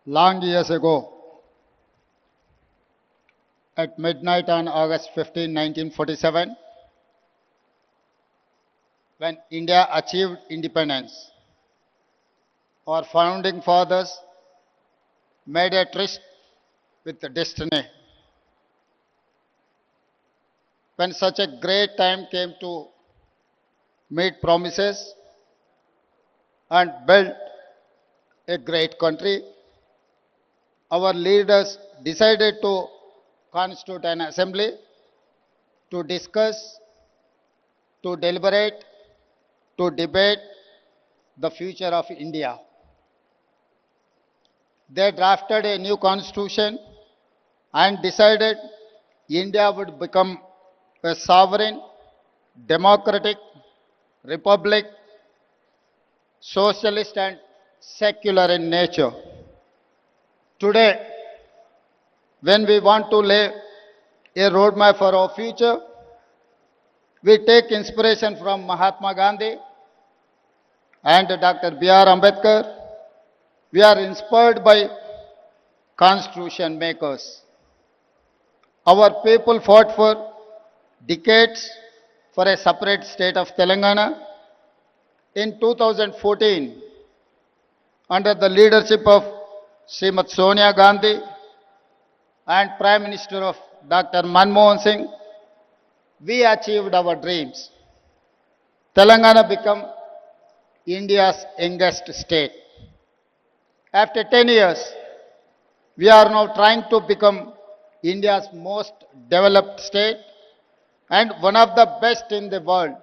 Long years ago, at midnight on August 15, 1947, when India achieved independence, our founding fathers made a tryst with the destiny. When such a great time came to meet promises and build a great country, our leaders decided to constitute an assembly to discuss, to deliberate, to debate the future of India. They drafted a new constitution and decided India would become a sovereign, democratic republic, socialist and secular in nature. Today, when we want to lay a roadmap for our future, we take inspiration from Mahatma Gandhi and Dr. B.R. Ambedkar. We are inspired by constitution makers. Our people fought for decades for a separate state of Telangana. In 2014, under the leadership of Smt. Sonia Gandhi and Prime Minister of Dr. Manmohan Singh, we achieved our dreams. Telangana became India's youngest state. After 10 years, we are now trying to become India's most developed state and one of the best in the world.